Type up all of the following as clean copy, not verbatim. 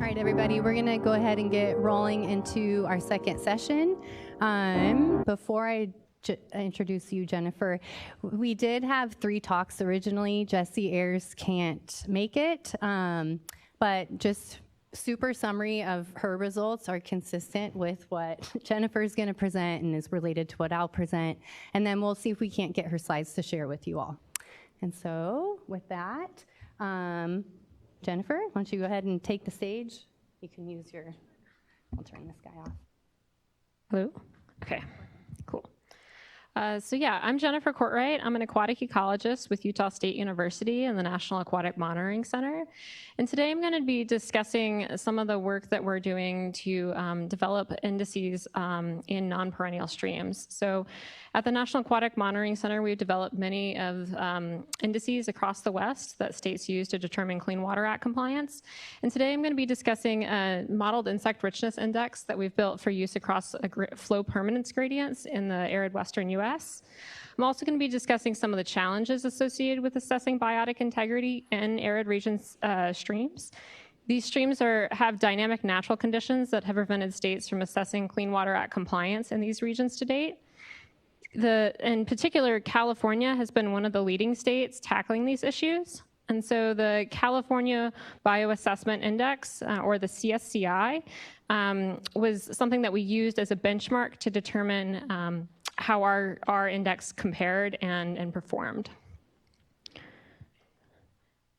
All right, everybody, we're going to go ahead and get rolling into our second session. Before I introduce you, Jennifer, we did have 3 talks originally. Jesse Ayers can't make it, but just super summary of her results are consistent with what Jennifer's going to present and is related to what I'll present. And then we'll see if we can't get her slides to share with you all. And so with that, Jennifer, why don't you go ahead and take the stage? You can use your, I'll turn this guy off. Hello? Okay, cool. So yeah, I'm Jennifer Courtwright. I'm an aquatic ecologist with Utah State University and the National Aquatic Monitoring Center. And today I'm going to be discussing some of the work that we're doing to develop indices in non-perennial streams. So at the National Aquatic Monitoring Center, we've developed many of indices across the West that states use to determine Clean Water Act compliance. And today I'm going to be discussing a modeled insect richness index that we've built for use across flow permanence gradients in the arid western U.S. I'm also going to be discussing some of the challenges associated with assessing biotic integrity in arid regions streams. These streams have dynamic natural conditions that have prevented states from assessing Clean Water Act compliance in these regions to date. In particular, California has been one of the leading states tackling these issues. And so the California Bioassessment Index, or the CSCI, was something that we used as a benchmark to determine how our index compared and performed.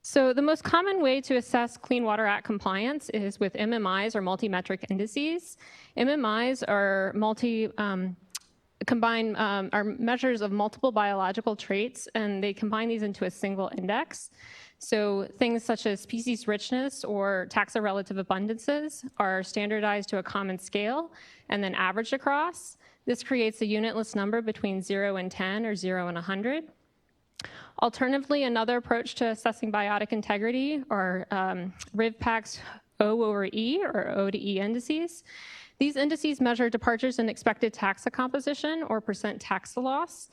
So the most common way to assess Clean Water Act compliance is with MMIs, or multi-metric indices. MMIs are are measures of multiple biological traits, and they combine these into a single index. So things such as species richness or taxa relative abundances are standardized to a common scale and then averaged across. This creates a unitless number between 0 and 10 or 0 and 100. Alternatively, another approach to assessing biotic integrity are RIVPAC's O/E, or O to E indices. These indices measure departures in expected taxa composition or percent taxa loss.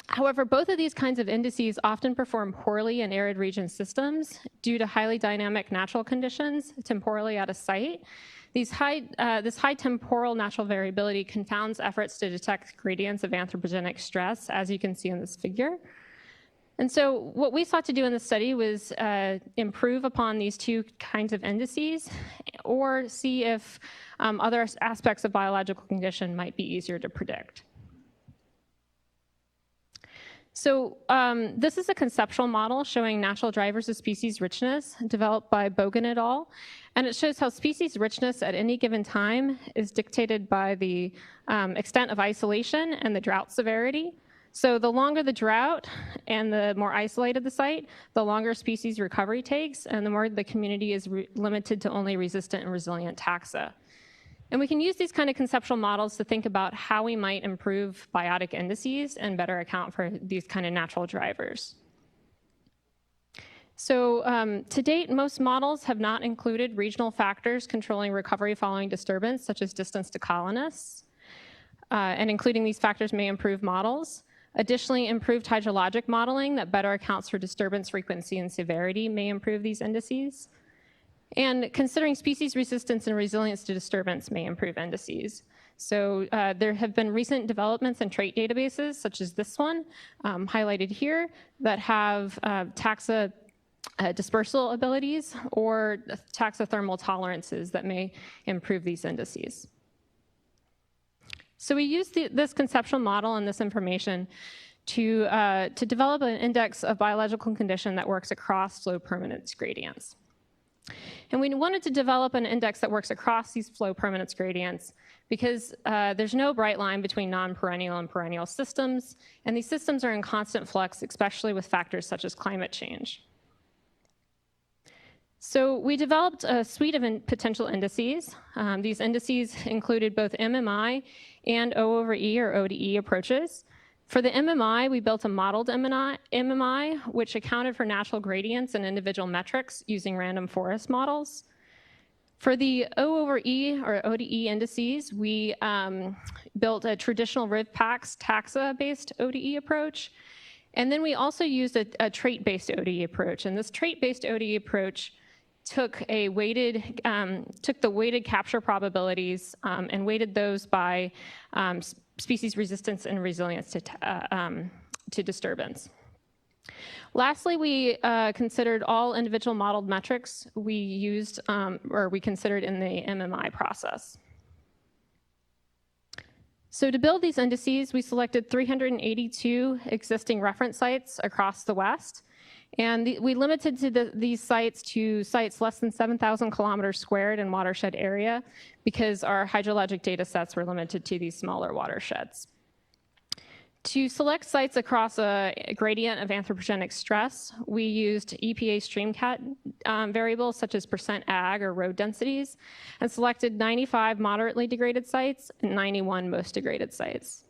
However, both of these kinds of indices often perform poorly in arid region systems due to highly dynamic natural conditions temporally at a site. This high temporal natural variability confounds efforts to detect gradients of anthropogenic stress, as you can see in this figure. And so what we sought to do in the study was improve upon these 2 kinds of indices, or see if other aspects of biological condition might be easier to predict. So this is a conceptual model showing natural drivers of species richness developed by Bogan et al. And it shows how species richness at any given time is dictated by the extent of isolation and the drought severity. So the longer the drought and the more isolated the site, the longer species recovery takes, and the more the community is limited to only resistant and resilient taxa. And we can use these kind of conceptual models to think about how we might improve biotic indices and better account for these kind of natural drivers. So to date, most models have not included regional factors controlling recovery following disturbance, such as distance to colonists. And including these factors may improve models. Additionally, improved hydrologic modeling that better accounts for disturbance frequency and severity may improve these indices. And considering species resistance and resilience to disturbance may improve indices. So there have been recent developments in trait databases, such as this one, highlighted here, that have taxa dispersal abilities or taxothermal tolerances that may improve these indices. So we used this conceptual model and this information to develop an index of biological condition that works across flow permanence gradients. And we wanted to develop an index that works across these flow permanence gradients because there's no bright line between non-perennial and perennial systems, and these systems are in constant flux, especially with factors such as climate change. So we developed a suite of potential indices. These indices included both MMI and O/E, or O to E approaches. For the MMI, we built a modeled MMI, which accounted for natural gradients and individual metrics using random forest models. For the O/E, or O to E indices, we built a traditional RIVPAC's taxa-based O to E approach. And then we also used a trait-based O to E approach. And this trait-based O to E approach took the weighted capture probabilities and weighted those by species resistance and resilience to disturbance. Lastly, we considered all individual modeled metrics we used or we considered in the MMI process. So to build these indices, we selected 382 existing reference sites across the West. And we limited these sites to sites less than 7,000 kilometers squared in watershed area because our hydrologic data sets were limited to these smaller watersheds. To select sites across a gradient of anthropogenic stress, we used EPA StreamCat variables such as %ag or road densities, and selected 95 moderately degraded sites and 91 most degraded sites.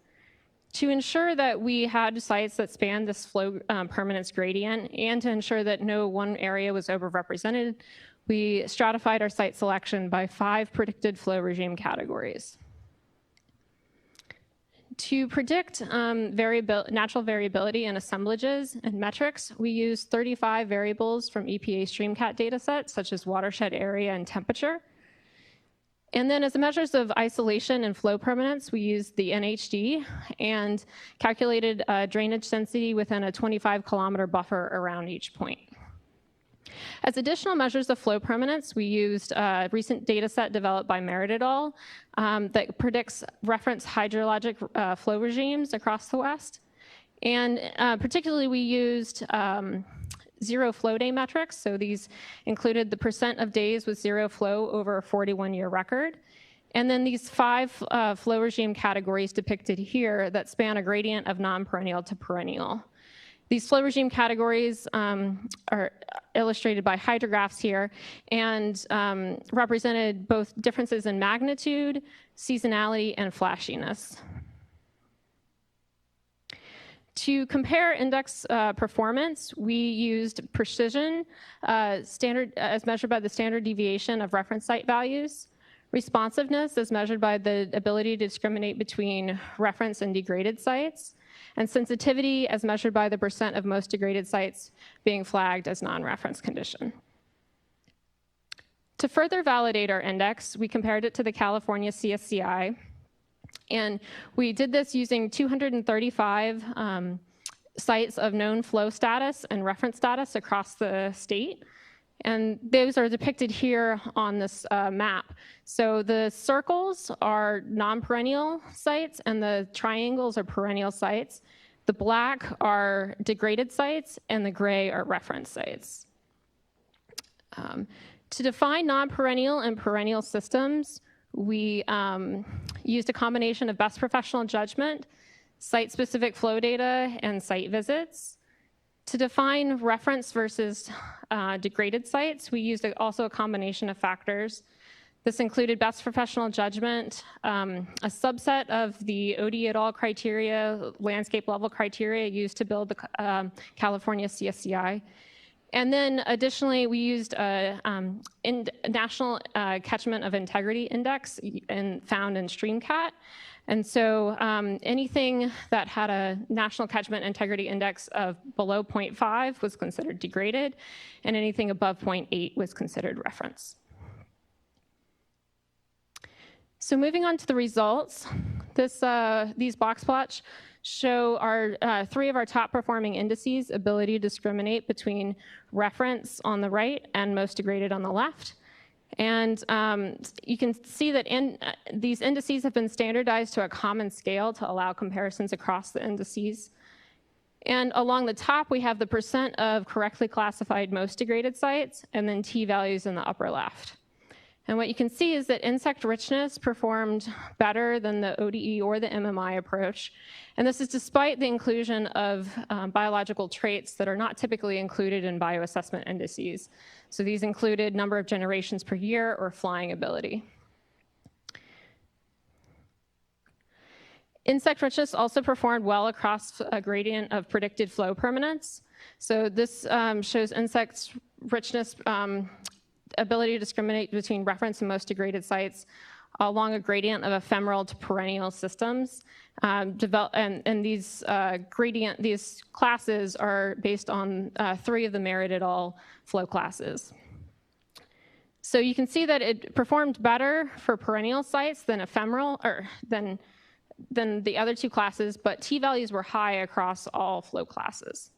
To ensure that we had sites that spanned this flow permanence gradient and to ensure that no one area was overrepresented, we stratified our site selection by 5 predicted flow regime categories. To predict natural variability in assemblages and metrics, we used 35 variables from EPA StreamCat datasets, such as watershed area and temperature. And then as measures of isolation and flow permanence, we used the NHD and calculated drainage density within a 25-kilometer buffer around each point. As additional measures of flow permanence, we used a recent data set developed by Merritt et al. That predicts reference hydrologic flow regimes across the West. And particularly, we used zero flow day metrics. So these included the % of days with zero flow over a 41-year record. And then these 5 flow regime categories depicted here that span a gradient of non-perennial to perennial. These flow regime categories are illustrated by hydrographs here and represented both differences in magnitude, seasonality, and flashiness. To compare index performance, we used precision standard as measured by the standard deviation of reference site values, responsiveness as measured by the ability to discriminate between reference and degraded sites, and sensitivity as measured by the % of most degraded sites being flagged as non-reference condition. To further validate our index, we compared it to the California CSCI, and we did this using 235 sites of known flow status and reference status across the state. And those are depicted here on this map. So the circles are non-perennial sites and the triangles are perennial sites. The black are degraded sites and the gray are reference sites. To define non-perennial and perennial systems, we used a combination of best professional judgment, site-specific flow data, and site visits. To define reference versus degraded sites, we used also a combination of factors. This included best professional judgment, a subset of the OD et al. Criteria, landscape level criteria used to build the California CSCI. And then additionally, we used a National Catchment of Integrity Index found in StreamCat. And so anything that had a National Catchment Integrity Index of below 0.5 was considered degraded, and anything above 0.8 was considered reference. So moving on to the results, these box plots show our 3 of our top performing indices' ability to discriminate between reference on the right and most degraded on the left. And you can see that these indices have been standardized to a common scale to allow comparisons across the indices. And along the top, we have the % of correctly classified most degraded sites, and then t-values in the upper left. And what you can see is that insect richness performed better than the ODE or the MMI approach. And this is despite the inclusion of biological traits that are not typically included in bioassessment indices. So these included number of generations per year or flying ability. Insect richness also performed well across a gradient of predicted flow permanence. So this shows insect richness ability to discriminate between reference and most degraded sites along a gradient of ephemeral to perennial systems. And these these classes are based on 3 of the Merritt et al. Flow classes. So you can see that it performed better for perennial sites than ephemeral, or than the other two classes, but t-values were high across all flow classes.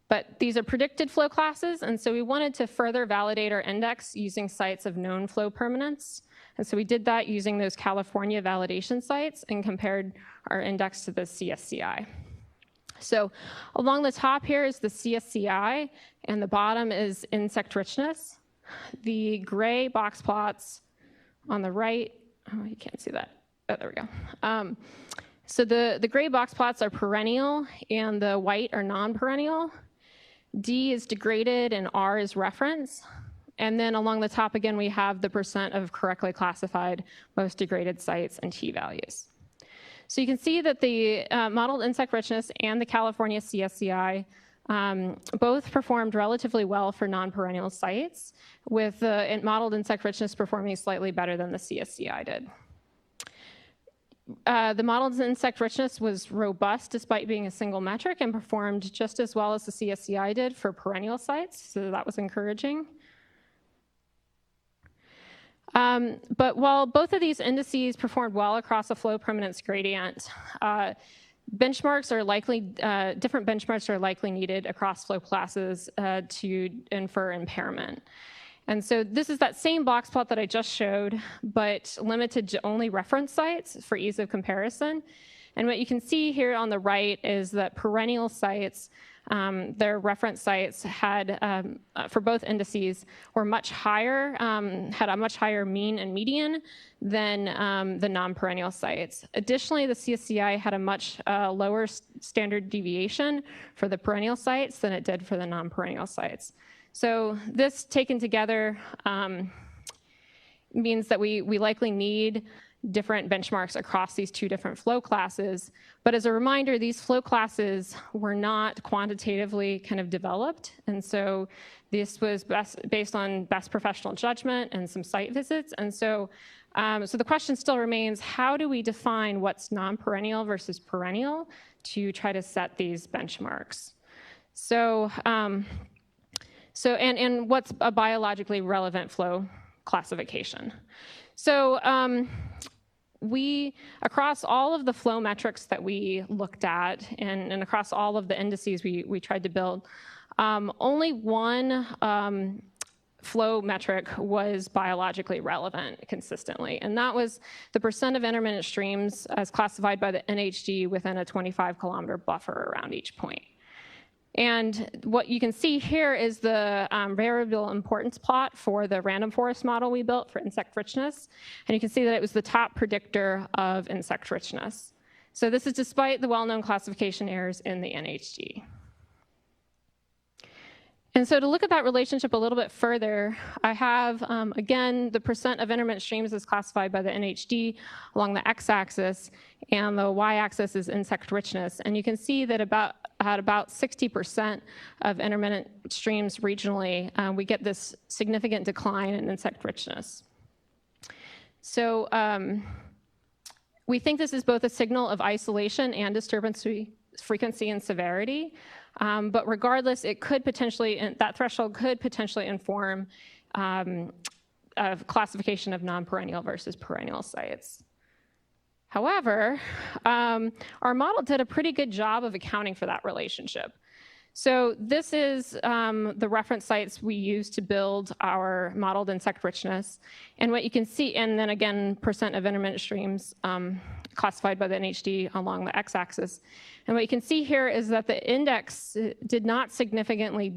But these are predicted flow classes, and so we wanted to further validate our index using sites of known flow permanence. And so we did that using those California validation sites and compared our index to the CSCI. So along the top here is the CSCI, and the bottom is insect richness. The gray box plots on the right, oh, you can't see that. Oh, there we go. So the gray box plots are perennial, and the white are non-perennial. D is degraded, and R is reference. And then along the top again, we have the percent of correctly classified most degraded sites and t-values. So you can see that the modeled insect richness and the California CSCI both performed relatively well for non-perennial sites, with the modeled insect richness performing slightly better than the CSCI did. The modeled insect richness was robust despite being a single metric and performed just as well as the CSCI did for perennial sites, so that was encouraging. But while both of these indices performed well across a flow permanence gradient, benchmarks are likely, different benchmarks are likely needed across flow classes to infer impairment. And so this is that same box plot that I just showed, but limited to only reference sites for ease of comparison. And what you can see here on the right is that perennial sites, their reference sites had, for both indices, were much higher, had a much higher mean and median than the non-perennial sites. Additionally, the CSCI had a much lower standard deviation for the perennial sites than it did for the non-perennial sites. So this taken together means that we likely need different benchmarks across these two different flow classes. But as a reminder, these flow classes were not quantitatively kind of developed. And so this was based on best professional judgment and some site visits. And so, so the question still remains, how do we define what's non-perennial versus perennial to try to set these benchmarks? So, and what's a biologically relevant flow classification? So across all of the flow metrics that we looked at and across all of the indices we tried to build, only one flow metric was biologically relevant consistently, and that was the percent of intermittent streams as classified by the NHD within a 25-kilometer buffer around each point. And what you can see here is the variable importance plot for the random forest model we built for insect richness. And you can see that it was the top predictor of insect richness. So this is despite the well-known classification errors in the NHD. And so to look at that relationship a little bit further, I have, again, the percent of intermittent streams is classified by the NHD along the x-axis, and the y-axis is insect richness. And you can see that at about 60% of intermittent streams regionally, we get this significant decline in insect richness. So we think this is both a signal of isolation and disturbance frequency and severity. But regardless, it could potentially, that threshold could potentially inform a classification of non-perennial versus perennial sites. However, our model did a pretty good job of accounting for that relationship. So this is the reference sites we use to build our modeled insect richness. And what you can see, and then again, percent of intermittent streams classified by the NHD along the x-axis. And what you can see here is that the index did not significantly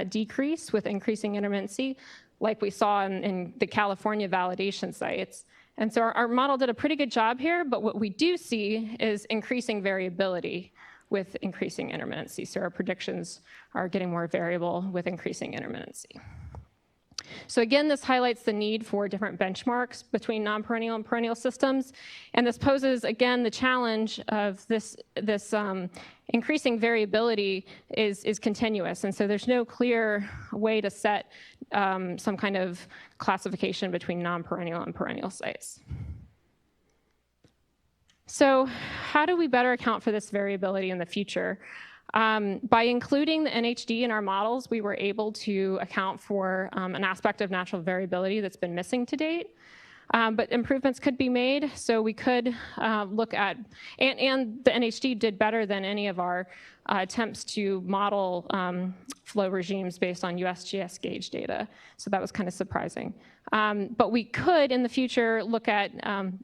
decrease with increasing intermittency like we saw in the California validation sites. And so our model did a pretty good job here, but what we do see is increasing variability with increasing intermittency. So our predictions are getting more variable with increasing intermittency. So again, this highlights the need for different benchmarks between non-perennial and perennial systems. And this poses, again, the challenge of this increasing variability is continuous. And so there's no clear way to set some kind of classification between non-perennial and perennial sites. So how do we better account for this variability in the future? By including the NHD in our models, we were able to account for an aspect of natural variability that's been missing to date. But improvements could be made, so we could look at, and the NHD did better than any of our attempts to model flow regimes based on USGS gauge data, so that was kind of surprising. But we could, in the future, look at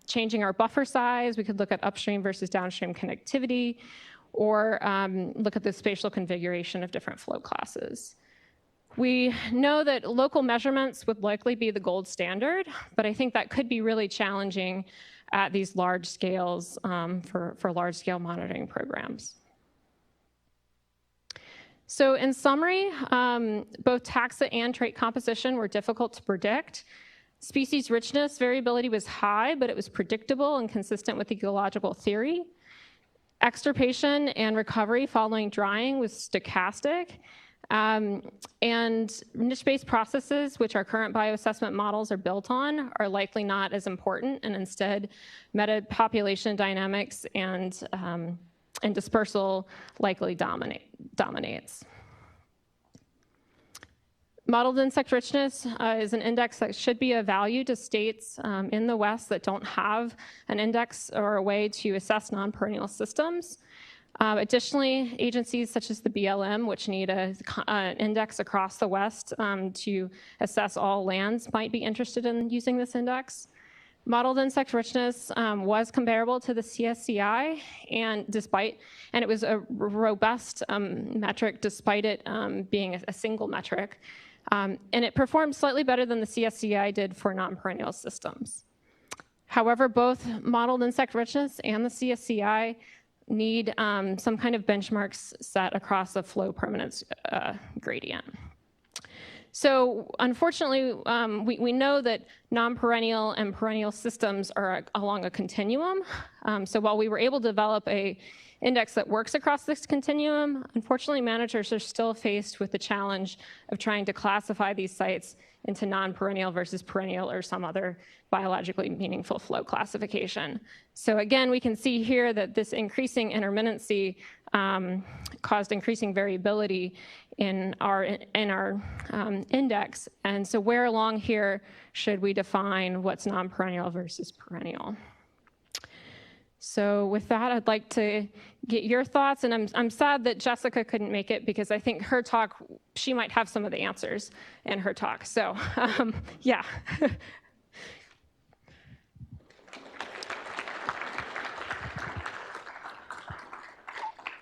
changing our buffer size. We could look at upstream versus downstream connectivity, or look at the spatial configuration of different flow classes. We know that local measurements would likely be the gold standard, but I think that could be really challenging at these large scales for large-scale monitoring programs. So in summary, both taxa and trait composition were difficult to predict. Species richness variability was high, but it was predictable and consistent with ecological theory. Extirpation and recovery following drying was stochastic. And niche-based processes, which our current bioassessment models are built on, are likely not as important, and instead meta-population dynamics and dispersal likely dominates. Modeled insect richness is an index that should be of value to states in the West that don't have an index or a way to assess non-perennial systems. Additionally, agencies such as the BLM, which need an index across the West to assess all lands, might be interested in using this index. Modeled insect richness was comparable to the CSCI, and it was a robust metric despite it being a single metric. And it performed slightly better than the CSCI did for non-perennial systems. However, both modeled insect richness and the CSCI need some kind of benchmarks set across a flow permanence gradient. So unfortunately, we know that non-perennial and perennial systems are along a continuum. So while we were able to develop a index that works across this continuum, unfortunately, managers are still faced with the challenge of trying to classify these sites into non-perennial versus perennial or some other biologically meaningful flow classification. So again, we can see here that this increasing intermittency caused increasing variability in our index. And so where along here should we define what's non-perennial versus perennial? So with that, I'd like to get your thoughts, and I'm sad that Jessica couldn't make it because I think her talk, she might have some of the answers in her talk. So yeah.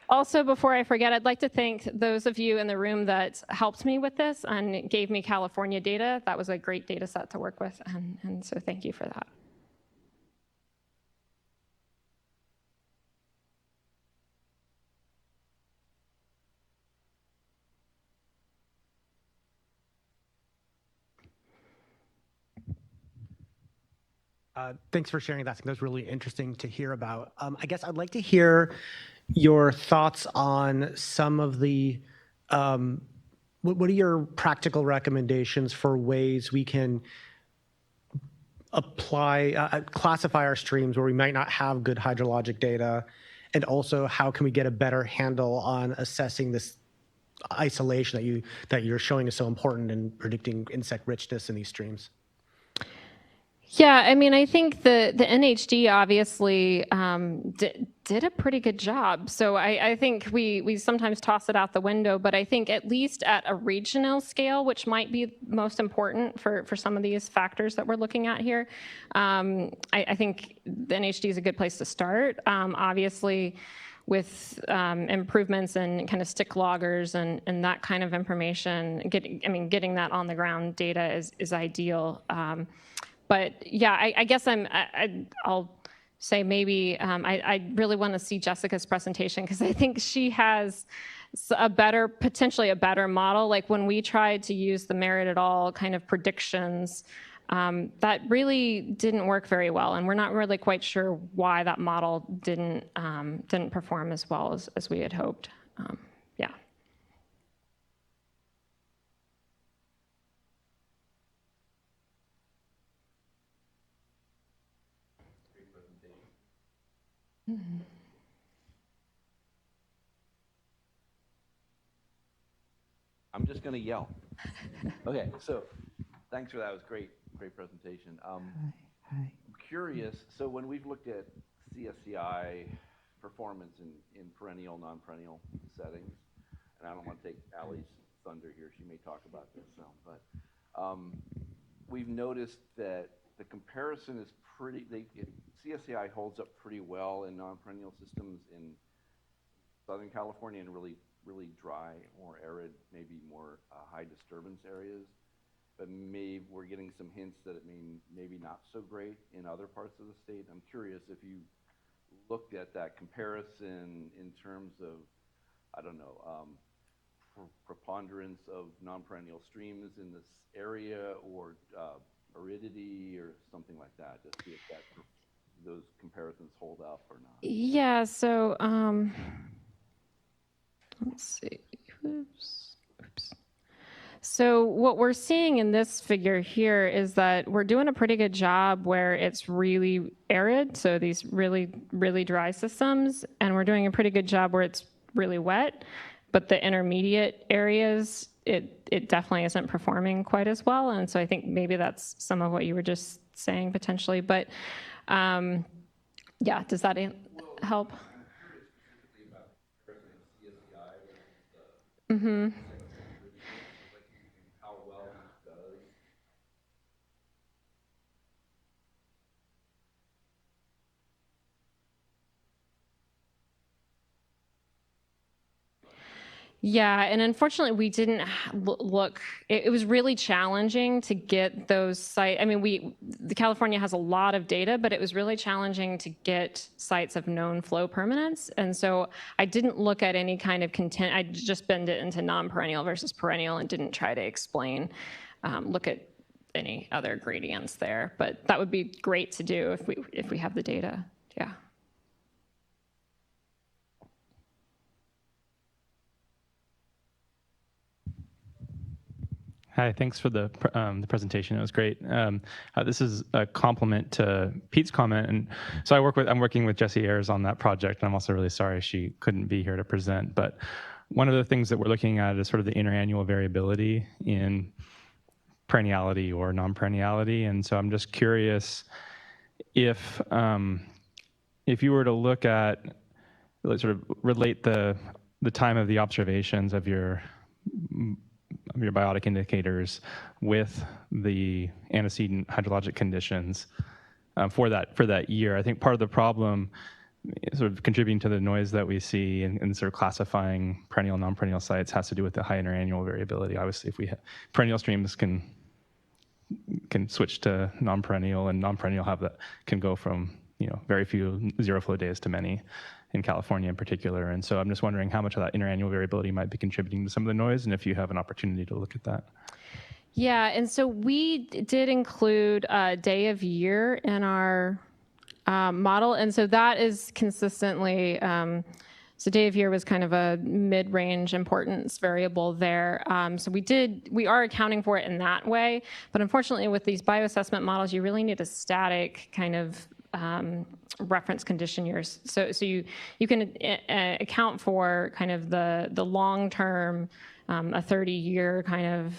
Also, before I forget, I'd like to thank those of you in the room that helped me with this and gave me California data. That was a great data set to work with, and so thank you for that. Thanks for sharing that. I think that was really interesting to hear about. I guess I'd like to hear your thoughts on some of the, what are your practical recommendations for ways we can classify our streams where we might not have good hydrologic data, and also how can we get a better handle on assessing this isolation that you're showing is so important in predicting insect richness in these streams? Yeah, I mean, I think the NHD obviously did a pretty good job. So I think we sometimes toss it out the window, but I think at least at a regional scale, which might be most important for some of these factors that we're looking at here, I think the NHD is a good place to start. Obviously, with improvements in kind of stick loggers and that kind of information, getting that on the ground data is ideal. But yeah, I guess I'll say maybe I really want to see Jessica's presentation because I think she has potentially a better model. Like when we tried to use the Merritt et al. Kind of predictions, that really didn't work very well, and we're not really quite sure why that model didn't perform as well as we had hoped. Yeah. Mm-hmm. I'm just going to yell. Okay, so thanks for that. It was great presentation. I'm curious, so when we've looked at CSCI performance in perennial, non-perennial settings, and I don't want to take Allie's thunder here, she may talk about this some, but we've noticed that the comparison is CSCI holds up pretty well in non-perennial systems in Southern California and really dry, more arid, maybe more high disturbance areas. But maybe we're getting some hints that it maybe not so great in other parts of the state. I'm curious if you looked at that comparison in terms of, I don't know, preponderance of non-perennial streams in this area, or aridity, or something like that, just see if those comparisons hold up or not. Yeah, so let's see. Oops. So what we're seeing in this figure here is that we're doing a pretty good job where it's really arid, so these really, really dry systems, and we're doing a pretty good job where it's really wet, but the intermediate areas, it definitely isn't performing quite as well, and so I think maybe that's some of what you were just saying potentially, but yeah, does that help? Mm-hmm. Yeah, and unfortunately, we didn't look. It was really challenging to get those sites. I mean, the California has a lot of data, but it was really challenging to get sites of known flow permanence. And so I didn't look at any kind of content. I just bend it into non-perennial versus perennial and didn't try to explain, look at any other gradients there. But that would be great to do if we have the data. Yeah. Hi, thanks for the presentation. It was great. This is a compliment to Pete's comment, and so I'm working with Jessie Ayers on that project, and I'm also really sorry she couldn't be here to present. But one of the things that we're looking at is sort of the interannual variability in perenniality or non-perenniality, and so I'm just curious if you were to look at, sort of relate the time of the observations of your biotic indicators with the antecedent hydrologic conditions for that year. I think part of the problem, sort of contributing to the noise that we see and sort of classifying perennial, non-perennial sites, has to do with the high interannual variability. Obviously, if we have perennial streams can switch to non-perennial, and non-perennial can go from very few zero flow days to many in California in particular. And so I'm just wondering how much of that interannual variability might be contributing to some of the noise, and if you have an opportunity to look at that. Yeah, and so we did include day of year in our model, and so that is consistently, so day of year was kind of a mid-range importance variable there. So we are accounting for it in that way, but unfortunately with these bioassessment models, you really need a static kind of reference condition years. So you can account for kind of the long-term, a 30-year kind of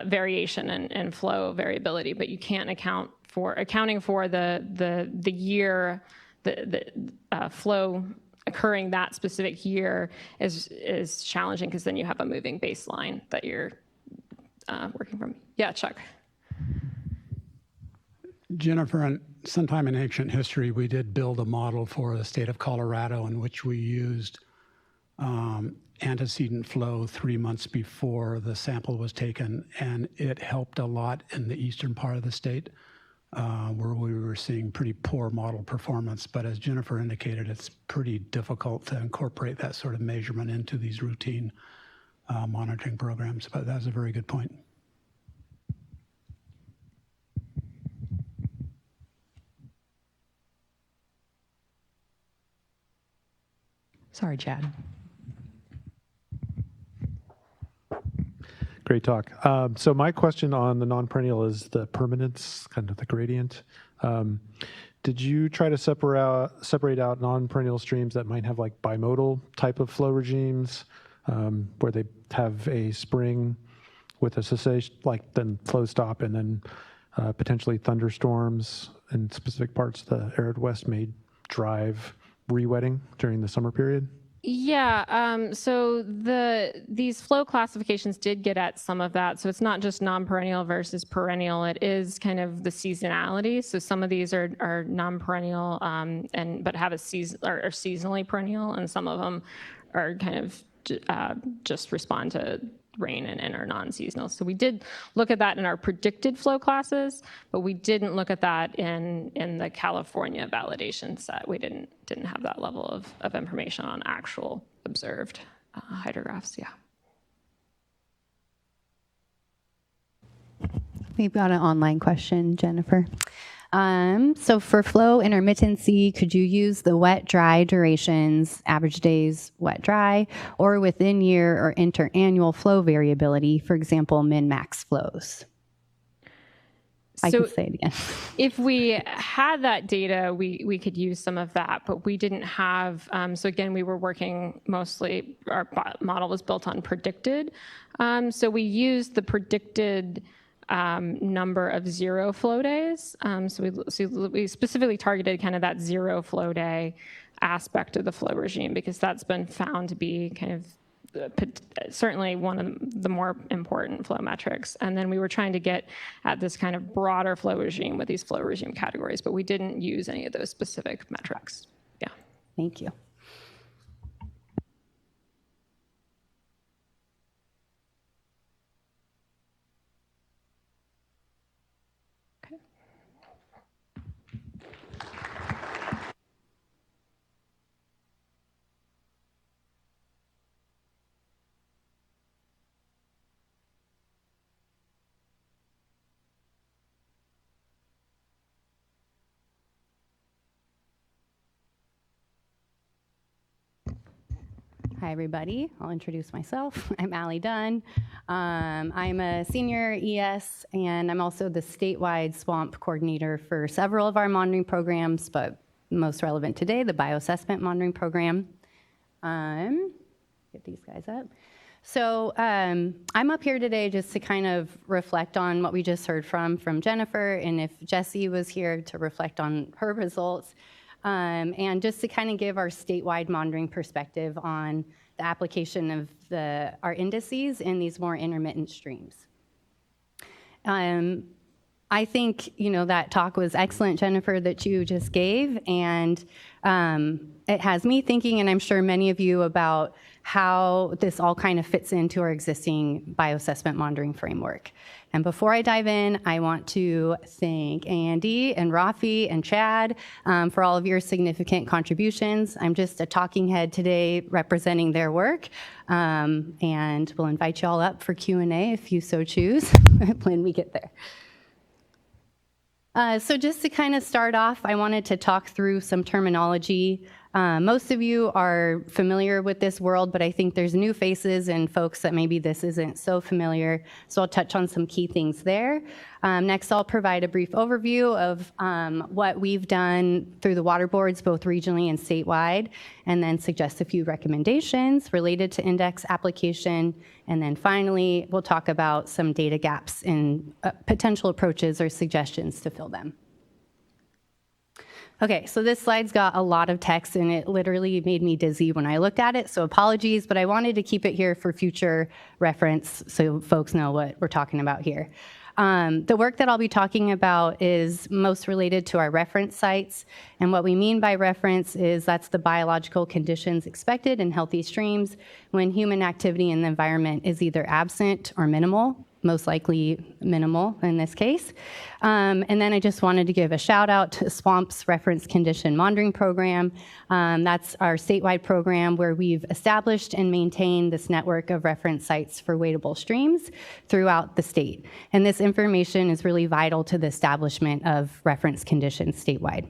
variation and flow variability, but you can't accounting for the year, the flow occurring that specific year is challenging, because then you have a moving baseline that you're working from. Yeah, Chuck. Jennifer, sometime in ancient history, we did build a model for the state of Colorado in which we used antecedent flow 3 months before the sample was taken, and it helped a lot in the eastern part of the state where we were seeing pretty poor model performance. But as Jennifer indicated, it's pretty difficult to incorporate that sort of measurement into these routine monitoring programs. But that's a very good point. Sorry, Chad. Great talk. So my question on the non-perennial is the permanence, kind of the gradient. Did you try to separate out non-perennial streams that might have like bimodal type of flow regimes, where they have a spring with a cessation, like then flow stop, and then potentially thunderstorms in specific parts of the arid west may drive re-wetting during the summer period? Yeah, so these flow classifications did get at some of that. So it's not just non-perennial versus perennial. It is kind of the seasonality. So some of these are non-perennial but have a season or are seasonally perennial, and some of them are kind of just respond to rain and are non-seasonal. So we did look at that in our predicted flow classes, but we didn't look at that in the California validation set. We didn't have that level of information on actual observed hydrographs. Yeah. We've got an online question, Jennifer. So for flow intermittency, could you use the wet-dry durations, average days wet-dry, or within year or interannual flow variability, for example, min-max flows? I can say it again. If we had that data, we could use some of that, but we didn't have, so again, we were working mostly, our model was built on predicted. So we used the predicted number of zero flow days. So we specifically targeted kind of that zero flow day aspect of the flow regime, because that's been found to be kind of certainly one of the more important flow metrics. And then we were trying to get at this kind of broader flow regime with these flow regime categories, but we didn't use any of those specific metrics. Yeah. Thank you. Hi, everybody. I'll introduce myself. I'm Allie Dunn. I'm a senior ES, and I'm also the statewide swamp coordinator for several of our monitoring programs, but most relevant today, the bioassessment monitoring program. Get these guys up. So I'm up here today just to kind of reflect on what we just heard from Jennifer, and if Jessie was here to reflect on her results. And just to kind of give our statewide monitoring perspective on the application of our indices in these more intermittent streams. I think, that talk was excellent, Jennifer, that you just gave, and it has me thinking, and I'm sure many of you, about how this all kind of fits into our existing bioassessment monitoring framework. And before I dive in, I want to thank Andy and Rafi and Chad for all of your significant contributions. I'm just a talking head today representing their work, and we'll invite you all up for Q&A if you so choose when we get there. So just to kind of start off, I wanted to talk through some terminology. Most of you are familiar with this world, but I think there's new faces and folks that maybe this isn't so familiar, so I'll touch on some key things there. Next, I'll provide a brief overview of what we've done through the water boards, both regionally and statewide, and then suggest a few recommendations related to index application. And then finally, we'll talk about some data gaps in potential approaches or suggestions to fill them. Okay, so this slide's got a lot of text, and it literally made me dizzy when I looked at it, so apologies, but I wanted to keep it here for future reference so folks know what we're talking about here. The work that I'll be talking about is most related to our reference sites, and what we mean by reference is that's the biological conditions expected in healthy streams when human activity in the environment is either absent or minimal, most likely minimal in this case. And then I just wanted to give a shout out to SWAMP's Reference Condition Monitoring Program. That's our statewide program where we've established and maintained this network of reference sites for wadable streams throughout the state. And this information is really vital to the establishment of reference conditions statewide.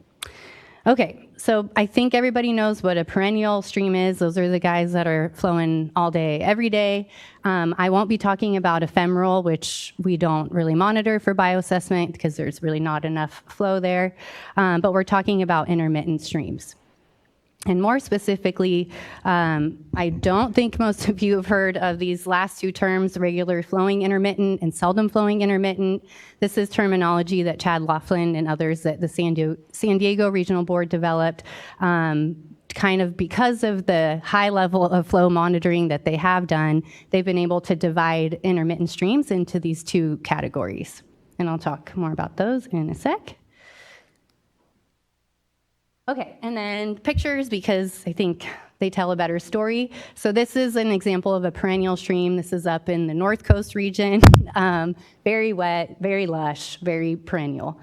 Okay, so I think everybody knows what a perennial stream is. Those are the guys that are flowing all day, every day. I won't be talking about ephemeral, which we don't really monitor for bioassessment because there's really not enough flow there. But we're talking about intermittent streams. And more specifically, I don't think most of you have heard of these last two terms, regular flowing intermittent and seldom flowing intermittent. This is terminology that Chad Laughlin and others at the San Diego Regional Board developed kind of because of the high level of flow monitoring that they have done. They've been able to divide intermittent streams into these two categories. And I'll talk more about those in a sec. Okay, and then pictures, because I think they tell a better story. So this is an example of a perennial stream. This is up in the North Coast region. Very wet, very lush, very perennial.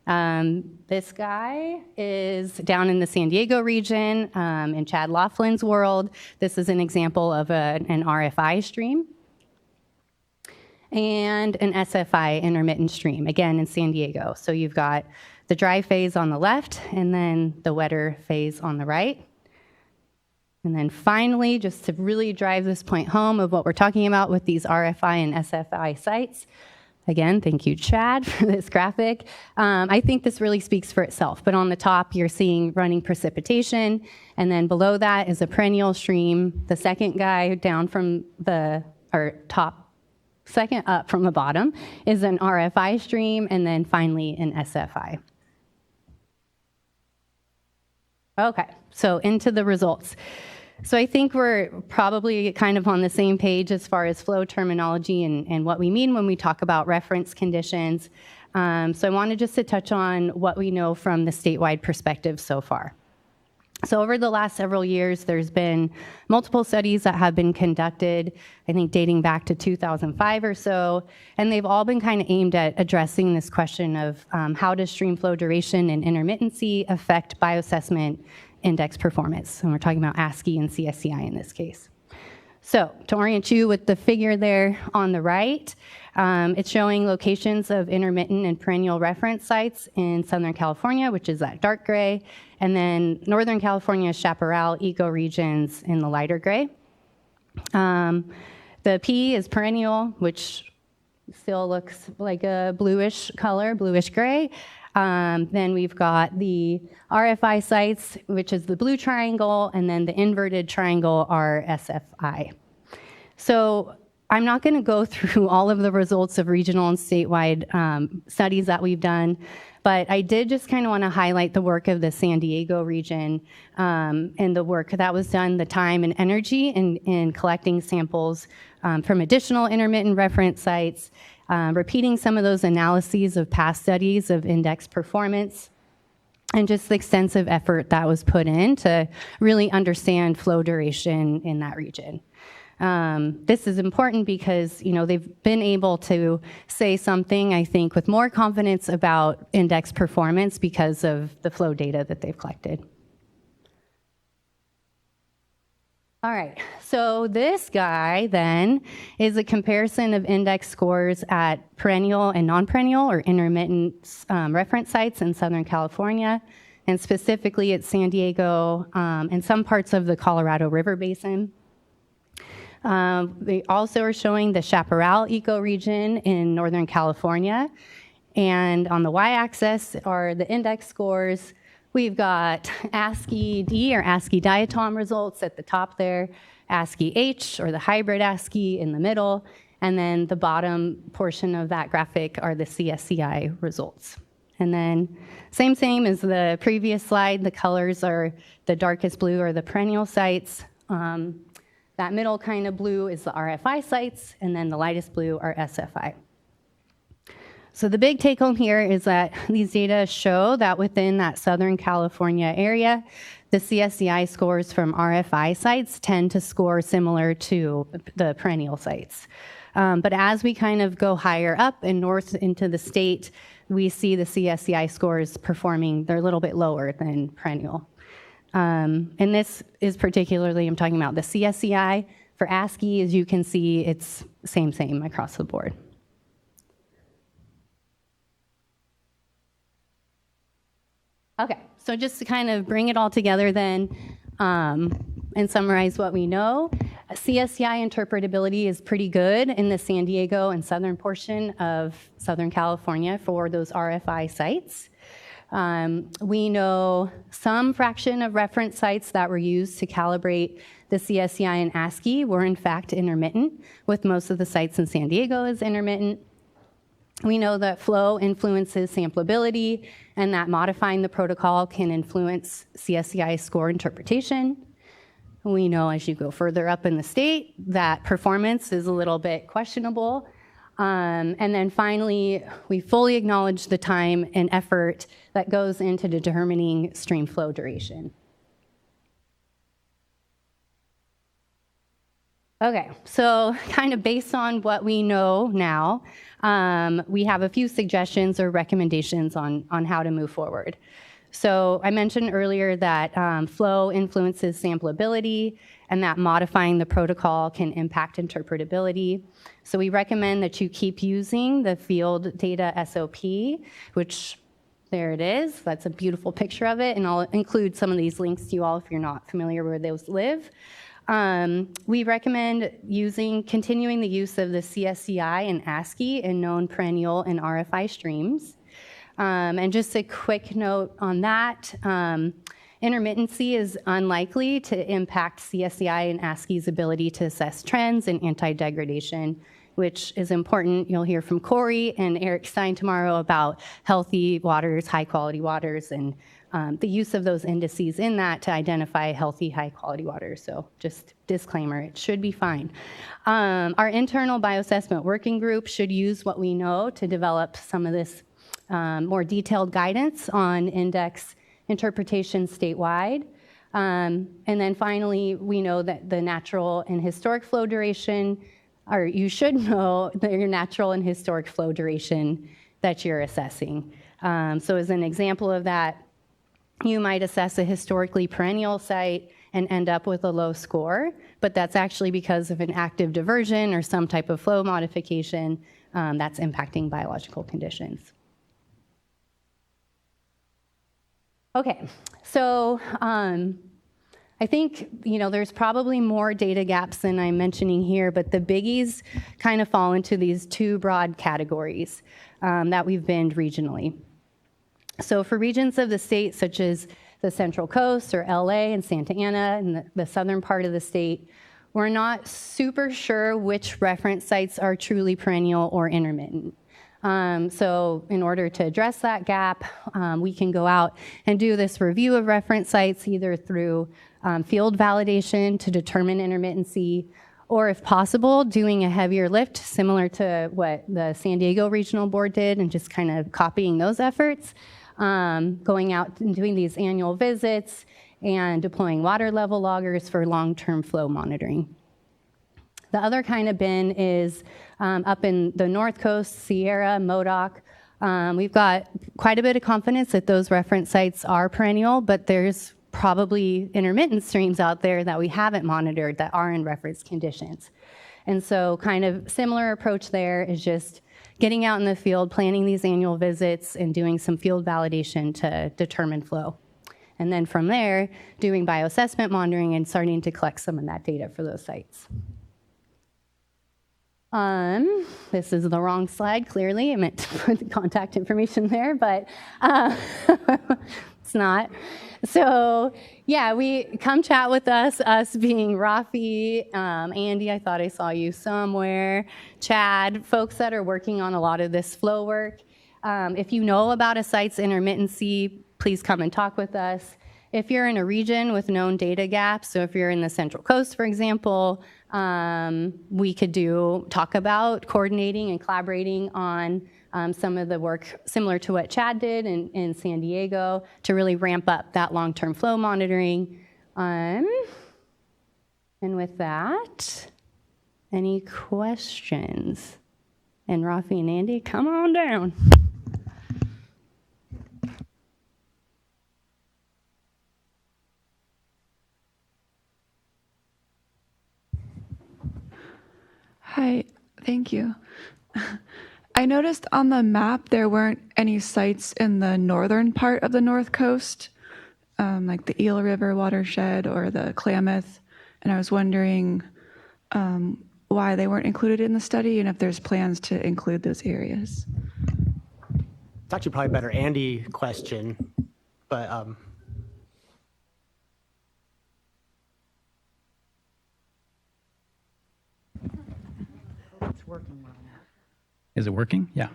This guy is down in the San Diego region, in Chad Laughlin's world. This is an example of an RFI stream. And an SFI intermittent stream, again in San Diego. So you've got the dry phase on the left, and then the wetter phase on the right. And then finally, just to really drive this point home of what we're talking about with these RFI and SFI sites, again, thank you, Chad, for this graphic. I think this really speaks for itself, but on the top, you're seeing running precipitation, and then below that is a perennial stream. The second guy down from second up from the bottom is an RFI stream, and then finally an SFI. Okay, so into the results. So I think we're probably kind of on the same page as far as flow terminology and what we mean when we talk about reference conditions. So I wanted just to touch on what we know from the statewide perspective so far. So over the last several years, there's been multiple studies that have been conducted, I think dating back to 2005 or so, and they've all been kind of aimed at addressing this question of how does stream flow duration and intermittency affect bioassessment index performance. And we're talking about ASCII and CSCI in this case. So to orient you with the figure there on the right, it's showing locations of intermittent and perennial reference sites in Southern California, which is that dark gray, and then Northern California chaparral ecoregions in the lighter gray. The P is perennial, which still looks like a bluish color, bluish gray. Then we've got the RFI sites, which is the blue triangle, and then the inverted triangle are SFI. So I'm not going to go through all of the results of regional and statewide studies that we've done, but I did just kind of want to highlight the work of the San Diego region and the work that was done, the time and energy in collecting samples from additional intermittent reference sites, repeating some of those analyses of past studies of index performance, and just the extensive effort that was put in to really understand flow duration in that region. This is important because, you know, they've been able to say something, I think, with more confidence about index performance because of the flow data that they've collected. All right, so this guy then is a comparison of index scores at perennial and non-perennial or intermittent reference sites in Southern California, and specifically at San Diego and some parts of the Colorado River Basin. They also are showing the chaparral ecoregion in Northern California, and on the y-axis are the index scores. We've got ASCII-D or ASCII diatom results at the top there, ASCII-H or the hybrid ASCII in the middle, and then the bottom portion of that graphic are the CSCI results. And then same as the previous slide, the colors are the darkest blue are the perennial sites. That middle kind of blue is the RFI sites, and then the lightest blue are SFI. So the big take home here is that these data show that within that Southern California area, the CSCI scores from RFI sites tend to score similar to the perennial sites. But as we kind of go higher up and north into the state, we see the CSCI scores performing, they're a little bit lower than perennial. And this is particularly, I'm talking about the CSCI. For ASCII, as you can see, it's same across the board. Okay, so just to kind of bring it all together then and summarize what we know, CSCI interpretability is pretty good in the San Diego and southern portion of Southern California for those RFI sites. We know some fraction of reference sites that were used to calibrate the CSCI and ASCII were in fact intermittent, with most of the sites in San Diego as intermittent. We know that flow influences samplability and that modifying the protocol can influence CSCI score interpretation. We know as you go further up in the state that performance is a little bit questionable. And then finally, we fully acknowledge the time and effort that goes into determining stream flow duration. Okay, so kind of based on what we know now, we have a few suggestions or recommendations on how to move forward. So I mentioned earlier that flow influences samplability and that modifying the protocol can impact interpretability. So we recommend that you keep using the field data SOP, which there it is. That's a beautiful picture of it, and I'll include some of these links to you all if you're not familiar where those live. We recommend continuing the use of the CSCI and ASCII in known perennial and RFI streams. And just a quick note on that, intermittency is unlikely to impact CSCI and ASCII's ability to assess trends and anti-degradation, which is important. You'll hear from Corey and Eric Stein tomorrow about healthy waters, high-quality waters, and the use of those indices in that to identify healthy, high-quality waters. So just disclaimer, it should be fine. Our internal bioassessment working group should use what we know to develop some of this more detailed guidance on index interpretation statewide. And then finally, we know that the natural and historic flow duration, or you should know your natural and historic flow duration that you're assessing. So as an example of that, you might assess a historically perennial site and end up with a low score, but that's actually because of an active diversion or some type of flow modification that's impacting biological conditions. Okay, so I think, there's probably more data gaps than I'm mentioning here, but the biggies kind of fall into these two broad categories that we've binned regionally. So for regions of the state, such as the Central Coast or LA and Santa Ana and the southern part of the state, we're not super sure which reference sites are truly perennial or intermittent. So in order to address that gap, we can go out and do this review of reference sites either through field validation to determine intermittency, or if possible, doing a heavier lift similar to what the San Diego Regional Board did and just kind of copying those efforts, going out and doing these annual visits and deploying water level loggers for long-term flow monitoring. The other kind of bin is up in the North Coast, Sierra, Modoc. We've got quite a bit of confidence that those reference sites are perennial, but there's probably intermittent streams out there that we haven't monitored that are in reference conditions. And so kind of similar approach there is just getting out in the field, planning these annual visits, and doing some field validation to determine flow. And then from there, doing bioassessment monitoring and starting to collect some of that data for those sites. This is the wrong slide, clearly. I meant to put the contact information there, but it's not. So yeah, come chat with us being Rafi, Andy, I thought I saw you somewhere, Chad, folks that are working on a lot of this flow work. If you know about a site's intermittency, please come and talk with us. If you're in a region with known data gaps, so if you're in the Central Coast, for example, we could talk about coordinating and collaborating on some of the work similar to what Chad did in San Diego to really ramp up that long-term flow monitoring. And with that, any questions? And Rafi and Andy, come on down. Hi, thank you. I noticed on the map there weren't any sites in the northern part of the North Coast, like the Eel River watershed or the Klamath, and I was wondering why they weren't included in the study and if there's plans to include those areas. Yeah, It's actually probably a better Andy question, but Is it working? Yeah.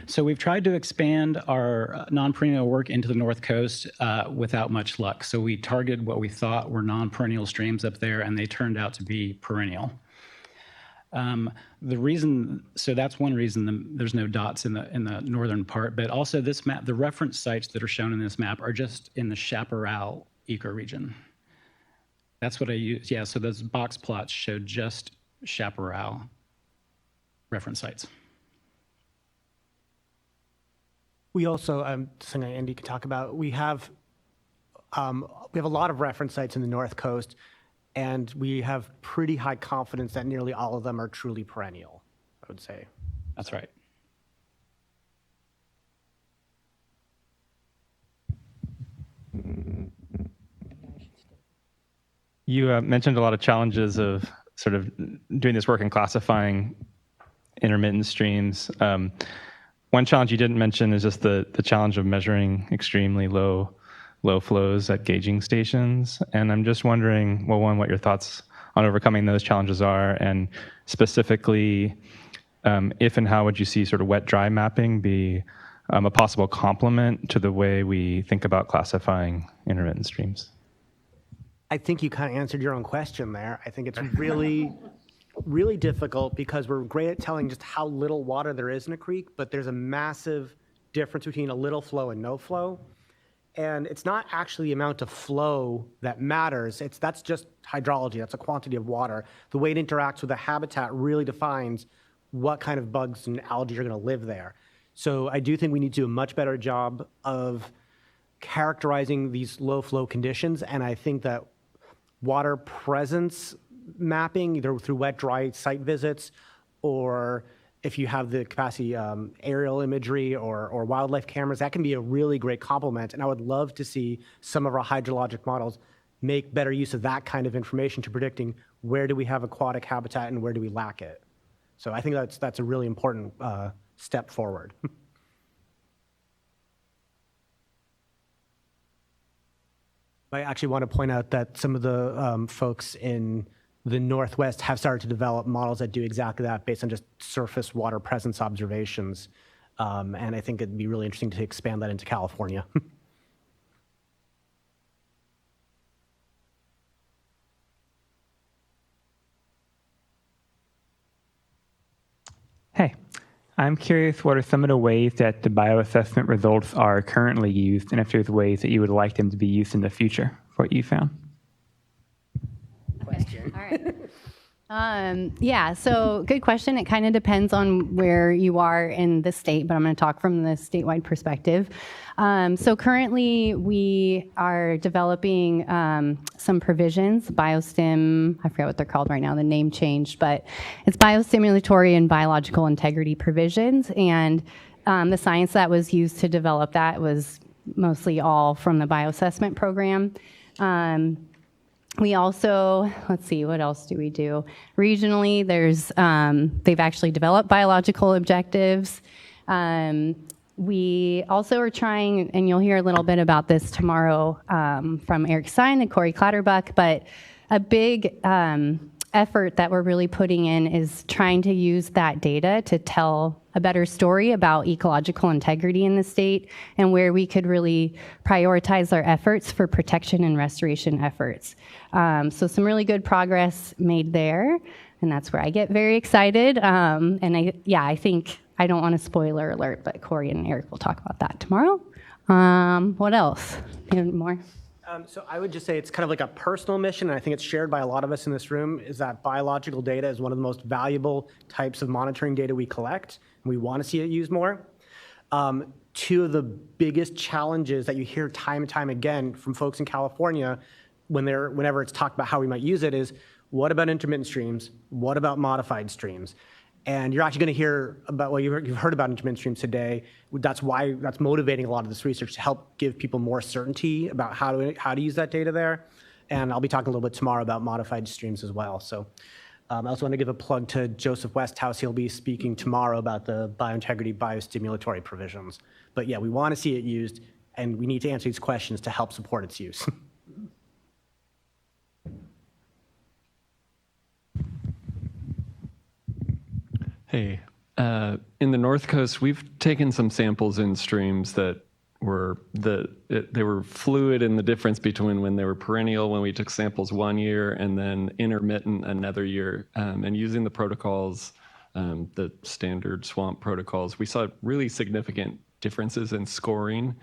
So we've tried to expand our non-perennial work into the North Coast without much luck. So we targeted what we thought were non-perennial streams up there, and they turned out to be perennial. So that's one reason there's no dots in the northern part, but also this map, the reference sites that are shown in this map are just in the chaparral ecoregion. That's what I use. Yeah, so those box plots show just chaparral reference sites. we also, something Andy could talk about, we have a lot of reference sites in the North Coast, and we have pretty high confidence that nearly all of them are truly perennial, I would say. That's right. You mentioned a lot of challenges of sort of doing this work and classifying intermittent streams. One challenge you didn't mention is just the challenge of measuring extremely low flows at gauging stations. And I'm just wondering, well, one, what your thoughts on overcoming those challenges are, and specifically, if and how would you see sort of wet-dry mapping be a possible complement to the way we think about classifying intermittent streams? I think you kind of answered your own question there. I think it's really, really difficult because we're great at telling just how little water there is in a creek, but there's a massive difference between a little flow and no flow. And it's not actually the amount of flow that matters. That's just hydrology. That's a quantity of water. The way it interacts with the habitat really defines what kind of bugs and algae are going to live there. So I do think we need to do a much better job of characterizing these low flow conditions. And I think that water presence mapping, either through wet-dry site visits, or if you have the capacity, aerial imagery or wildlife cameras, that can be a really great complement. And I would love to see some of our hydrologic models make better use of that kind of information to predicting where do we have aquatic habitat and where do we lack it. So I think that's a really important step forward. I actually want to point out that some of the folks in the Northwest have started to develop models that do exactly that based on just surface water presence observations. And I think it'd be really interesting to expand that into California. Hey, I'm curious, what are some of the ways that the bioassessment results are currently used, and if there's ways that you would like them to be used in the future for what you found? Question. All right. Yeah, so good question. It kind of depends on where you are in the state, but I'm going to talk from the statewide perspective. So currently we are developing some provisions, biostim, I forget what they're called right now, the name changed, but it's biostimulatory and biological integrity provisions. And the science that was used to develop that was mostly all from the bioassessment program. We also, let's see, what else do we do? Regionally, there's, they've actually developed biological objectives. We also are trying, and you'll hear a little bit about this tomorrow from Eric Stein and Corey Clatterbuck, but a big effort that we're really putting in is trying to use that data to tell a better story about ecological integrity in the state and where we could really prioritize our efforts for protection and restoration efforts. So some really good progress made there, and that's where I get very excited. And I think, I don't want to spoiler alert, but Corey and Eric will talk about that tomorrow. What else? Any more? So I would just say it's kind of like a personal mission, and I think it's shared by a lot of us in this room, is that biological data is one of the most valuable types of monitoring data we collect, and we want to see it used more. Two of the biggest challenges that you hear time and time again from folks in California whenever it's talked about how we might use it is, what about intermittent streams? What about modified streams? And you're actually going to hear about, well, you've heard about intermittent streams today. That's motivating a lot of this research to help give people more certainty about how to use that data there. And I'll be talking a little bit tomorrow about modified streams as well. So I also want to give a plug to Joseph Westhouse. He'll be speaking tomorrow about the biointegrity biostimulatory provisions. But yeah, we want to see it used, and we need to answer these questions to help support its use. Hey, in the North Coast, we've taken some samples in streams that were they were fluid in the difference between when they were perennial, when we took samples 1 year, and then intermittent another year. And using the protocols, the standard swamp protocols, we saw really significant differences in scoring.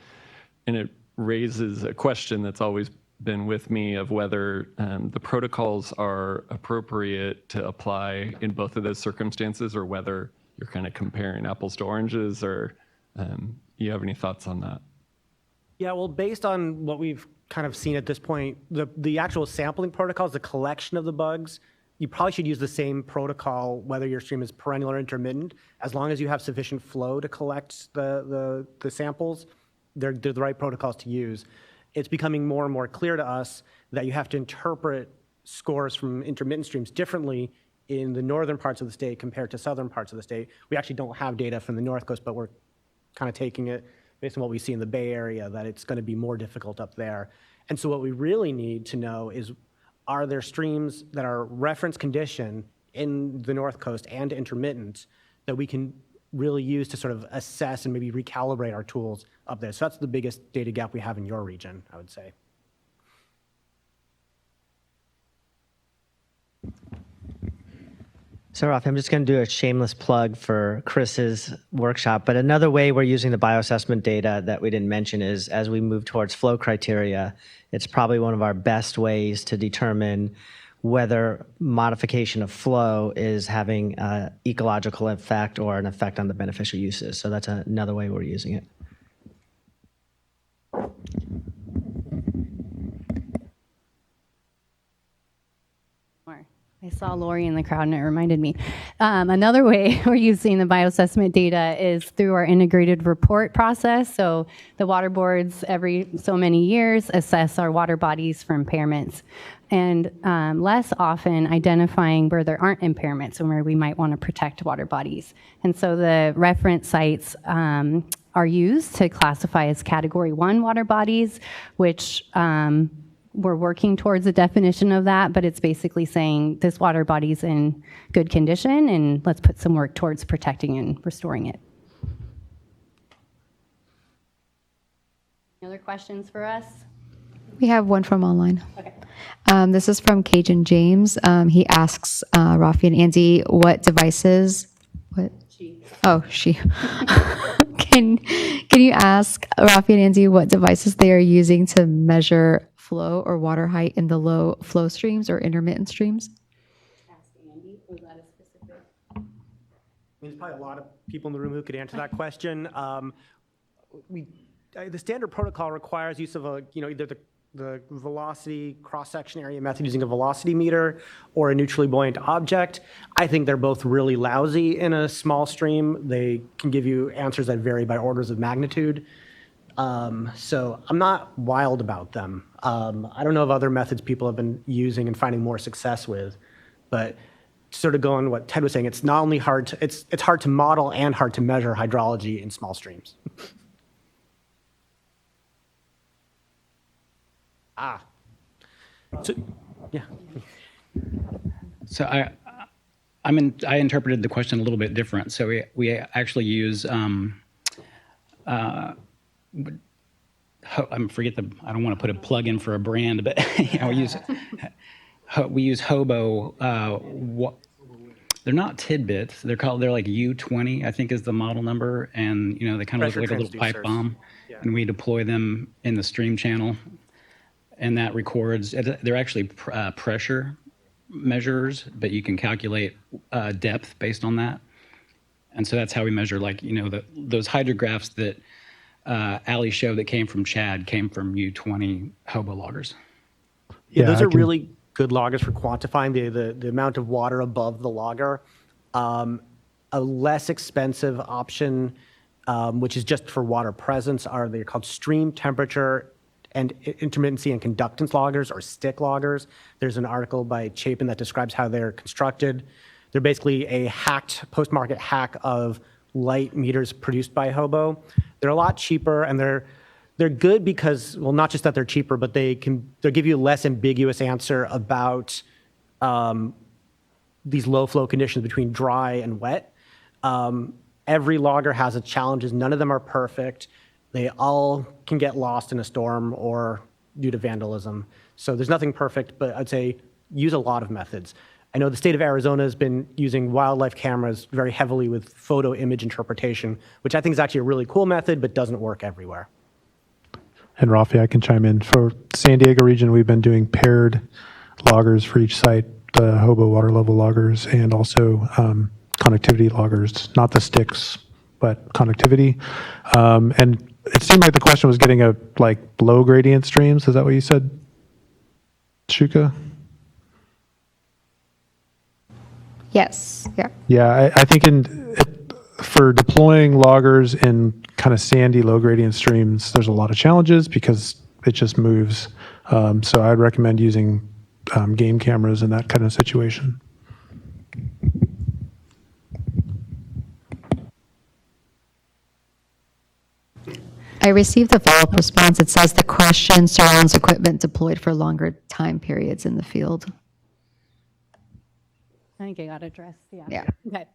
And it raises a question that's always been with me of whether the protocols are appropriate to apply in both of those circumstances, or whether you're kind of comparing apples to oranges, or you have any thoughts on that? Yeah, well, based on what we've kind of seen at this point, the actual sampling protocols, the collection of the bugs, you probably should use the same protocol whether your stream is perennial or intermittent, as long as you have sufficient flow to collect the samples. They're the right protocols to use. It's becoming more and more clear to us that you have to interpret scores from intermittent streams differently in the northern parts of the state compared to southern parts of the state. We actually don't have data from the North Coast, but we're kind of taking it based on what we see in the Bay Area, that it's going to be more difficult up there. And so what we really need to know is, are there streams that are reference condition in the North Coast and intermittent that we can really use to sort of assess and maybe recalibrate our tools up there? So that's the biggest data gap we have in your region, I would say. So, Rafi, I'm just going to do a shameless plug for Chris's workshop. But another way we're using the bioassessment data that we didn't mention is, as we move towards flow criteria, it's probably one of our best ways to determine whether modification of flow is having an ecological effect or an effect on the beneficial uses. So that's another way we're using it. I saw Lori in the crowd and it reminded me. Another way we're using the bioassessment data is through our integrated report process. So the water boards every so many years assess our water bodies for impairments, and less often identifying where there aren't impairments and where we might want to protect water bodies. And so the reference sites are used to classify as Category 1 water bodies, which we're working towards a definition of that, but it's basically saying this water body's in good condition and let's put some work towards protecting and restoring it. Any other questions for us? We have one from online. Okay. This is from Cajun James. He asks Rafi and Andy what devices, she. Can you ask Rafi and Andy what devices they are using to measure flow or water height in the low flow streams or intermittent streams? Ask Andy, was that a specific? There's probably a lot of people in the room who could answer that question. The standard protocol requires use of either the velocity cross-section area method using a velocity meter or a neutrally buoyant object. I think they're both really lousy in a small stream. They can give you answers that vary by orders of magnitude. So I'm not wild about them. I don't know of other methods people have been using and finding more success with, but sort of going what Ted was saying, it's not only hard to, it's hard to model and hard to measure hydrology in small streams. So, yeah. So I interpreted the question a little bit different. So we actually use I don't want to put a plug in for a brand, but we use Hobo. They're not tidbits. They're like U20, I think is the model number, and they kind of look like a little pipe bomb, and we deploy them in the stream channel, and that records. They're actually pressure measures, but you can calculate depth based on that, and so that's how we measure, those hydrographs that Ali showed that came from Chad came from U20 Hobo loggers. Yeah, those are really good loggers for quantifying the amount of water above the logger. A less expensive option, which is just for water presence, they're called stream temperature and intermittency and conductance loggers, or stick loggers. There's an article by Chapin that describes how they're constructed. They're basically a post-market hack of light meters produced by Hobo. They're a lot cheaper, and they're good because, well, not just that they're cheaper, but they'll give you a less ambiguous answer about these low flow conditions between dry and wet. Every logger has its challenges. None of them are perfect. They all can get lost in a storm or due to vandalism. So there's nothing perfect, but I'd say use a lot of methods. I know the state of Arizona has been using wildlife cameras very heavily with photo image interpretation, which I think is actually a really cool method, but doesn't work everywhere. And Rafi, I can chime in. For San Diego region, we've been doing paired loggers for each site, the Hobo water level loggers, and also connectivity loggers, not the sticks, but connectivity. And it seemed like the question was getting a like low gradient streams. Is that what you said, Shuka? Yes. Yeah. Yeah, I think for deploying loggers in kind of sandy low gradient streams, there's a lot of challenges because it just moves. So I'd recommend using game cameras in that kind of situation. I received a follow-up response. It says the question surrounds equipment deployed for longer time periods in the field. I think it got addressed, yeah. Yeah. Okay.